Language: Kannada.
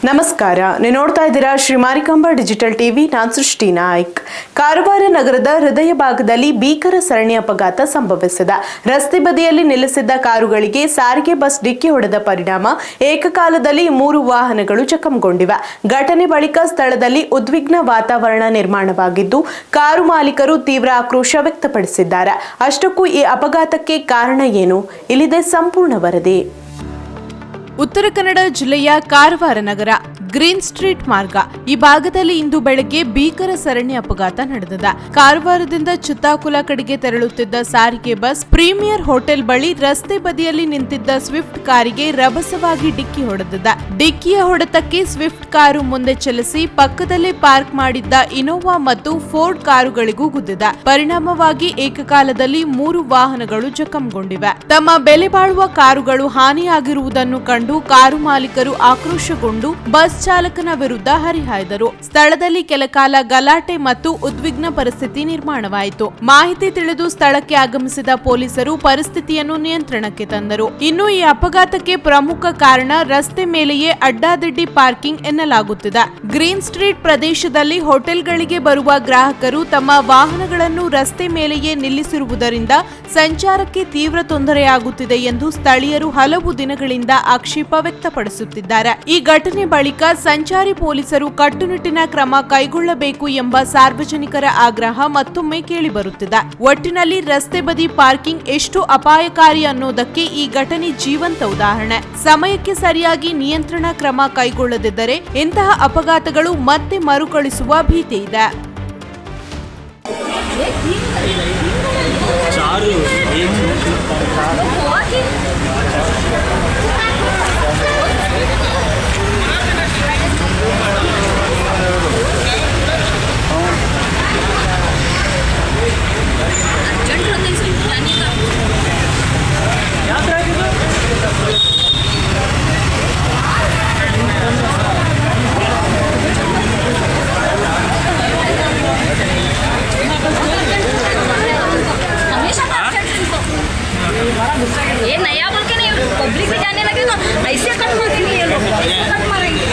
ನಮಸ್ಕಾರ, ನೀವು ನೋಡ್ತಾ ಇದ್ದೀರಾ ಶ್ರೀ ಮಾರಿಕಾಂಬಾ ಡಿಜಿಟಲ್ ಟಿವಿ. ನಾನು ಸೃಷ್ಟಿ ನಾಯ್ಕ್. ಕಾರವಾರ ನಗರದ ಹೃದಯ ಭಾಗದಲ್ಲಿ ಭೀಕರ ಸರಣಿ ಅಪಘಾತ ಸಂಭವಿಸಿದೆ. ರಸ್ತೆ ಬದಿಯಲ್ಲಿ ನಿಲ್ಲಿಸಿದ್ದ ಕಾರುಗಳಿಗೆ ಸಾರಿಗೆ ಬಸ್ ಡಿಕ್ಕಿ ಹೊಡೆದ ಪರಿಣಾಮ ಏಕಕಾಲದಲ್ಲಿ 3 ವಾಹನಗಳು ಜಖಂಗೊಂಡಿವೆ. ಘಟನೆ ಬಳಿಕ ಸ್ಥಳದಲ್ಲಿ ಉದ್ವಿಗ್ನ ವಾತಾವರಣ ನಿರ್ಮಾಣವಾಗಿದ್ದು, ಕಾರು ಮಾಲೀಕರು ತೀವ್ರ ಆಕ್ರೋಶ ವ್ಯಕ್ತಪಡಿಸಿದ್ದಾರೆ. ಅಷ್ಟಕ್ಕೂ ಈ ಅಪಘಾತಕ್ಕೆ ಕಾರಣ ಏನು? ಇಲ್ಲಿದೆ ಸಂಪೂರ್ಣ ವರದಿ. ಉತ್ತರ ಕನ್ನಡ ಜಿಲ್ಲೆಯ ಕಾರವಾರ ನಗರ ಗ್ರೀನ್ ಸ್ಟ್ರೀಟ್ ಮಾರ್ಗ ಈ ಭಾಗದಲ್ಲಿ ಇಂದು ಬೆಳಗ್ಗೆ ಭೀಕರ ಸರಣಿ ಅಪಘಾತ ನಡೆದಿದೆ. ಕಾರವಾರದಿಂದ ಚಿತ್ತಾಕುಲ ಕಡೆಗೆ ತೆರಳುತ್ತಿದ್ದ ಸಾರಿಗೆ ಬಸ್ ಪ್ರೀಮಿಯರ್ ಹೋಟೆಲ್ ಬಳಿ ರಸ್ತೆ ಬದಿಯಲ್ಲಿ ನಿಂತಿದ್ದ ಸ್ವಿಫ್ಟ್ ಕಾರಿಗೆ ರಭಸವಾಗಿ ಡಿಕ್ಕಿ ಹೊಡೆದಿದೆ. ಡಿಕ್ಕಿಯ ಹೊಡೆತಕ್ಕೆ ಸ್ವಿಫ್ಟ್ ಕಾರು ಮುಂದೆ ಚಲಿಸಿ ಪಕ್ಕದಲ್ಲೇ ಪಾರ್ಕ್ ಮಾಡಿದ್ದ ಇನೋವಾ ಮತ್ತು ಫೋರ್ಡ್ ಕಾರುಗಳಿಗೂ ಗುದ್ದಿದೆ. ಪರಿಣಾಮವಾಗಿ ಏಕಕಾಲದಲ್ಲಿ 3 ವಾಹನಗಳು ಜಖಂಗೊಂಡಿವೆ. ತಮ್ಮ ಬೆಲೆ ಬಾಳುವ ಕಾರುಗಳು ಹಾನಿಯಾಗಿರುವುದನ್ನು ಕಂಡು ಕಾರು ಮಾಲೀಕರು ಆಕ್ರೋಶಗೊಂಡು ಬಸ್ ಚಾಲಕನ ವಿರುದ್ಧ ಹರಿಹಾಯ್ದರು. ಸ್ಥಳದಲ್ಲಿ ಕೆಲಕಾಲ ಗಲಾಟೆ ಮತ್ತು ಉದ್ವಿಗ್ನ ಪರಿಸ್ಥಿತಿ ನಿರ್ಮಾಣವಾಯಿತು. ಮಾಹಿತಿ ತಿಳಿದು ಸ್ಥಳಕ್ಕೆ ಆಗಮಿಸಿದ ಪೊಲೀಸರು ಪರಿಸ್ಥಿತಿಯನ್ನು ನಿಯಂತ್ರಣಕ್ಕೆ ತಂದರು. ಇನ್ನು ಈ ಅಪಘಾತಕ್ಕೆ ಪ್ರಮುಖ ಕಾರಣ ರಸ್ತೆ ಮೇಲೆಯೇ ಅಡ್ಡಾದಿಡ್ಡಿ ಪಾರ್ಕಿಂಗ್ ಎನ್ನಲಾಗುತ್ತಿದೆ. ಗ್ರೀನ್ ಸ್ಟ್ರೀಟ್ ಪ್ರದೇಶದಲ್ಲಿ ಹೋಟೆಲ್ಗಳಿಗೆ ಬರುವ ಗ್ರಾಹಕರು ತಮ್ಮ ವಾಹನಗಳನ್ನು ರಸ್ತೆ ಮೇಲೆಯೇ ನಿಲ್ಲಿಸಿರುವುದರಿಂದ ಸಂಚಾರಕ್ಕೆ ತೀವ್ರ ತೊಂದರೆಯಾಗುತ್ತಿದೆ ಎಂದು ಸ್ಥಳೀಯರು ಹಲವು ದಿನಗಳಿಂದ ಆಕ್ಷೇಪ ವ್ಯಕ್ತಪಡಿಸುತ್ತಿದ್ದಾರೆ. ಈ ಘಟನೆ ಬಳಿಕ ಸಂಚಾರಿ ಪೊಲೀಸರು ಕಟ್ಟುನಿಟ್ಟಿನ ಕ್ರಮ ಕೈಗೊಳ್ಳಬೇಕು ಎಂಬ ಸಾರ್ವಜನಿಕರ ಆಗ್ರಹ ಮತ್ತೊಮ್ಮೆ ಕೇಳಿಬರುತ್ತಿದೆ. ಒಟ್ಟಿನಲ್ಲಿ ರಸ್ತೆ ಬದಿ ಪಾರ್ಕಿಂಗ್ ಎಷ್ಟು ಅಪಾಯಕಾರಿ ಅನ್ನೋದಕ್ಕೆ ಈ ಘಟನೆ ಜೀವಂತ ಉದಾಹರಣೆ. ಸಮಯಕ್ಕೆ ಸರಿಯಾಗಿ ನಿಯಂತ್ರಣ ಕ್ರಮ ಕೈಗೊಳ್ಳದಿದ್ದರೆ ಇಂತಹ ಅಪಘಾತಗಳು ಮತ್ತೆ ಮರುಕಳಿಸುವ ಭೀತಿ ಇದೆ. ये नया बोल के नहीं, पब्लिक भी जाने लगे तो ऐसे कट मारेंगे ये लोग, कट मारेंगे।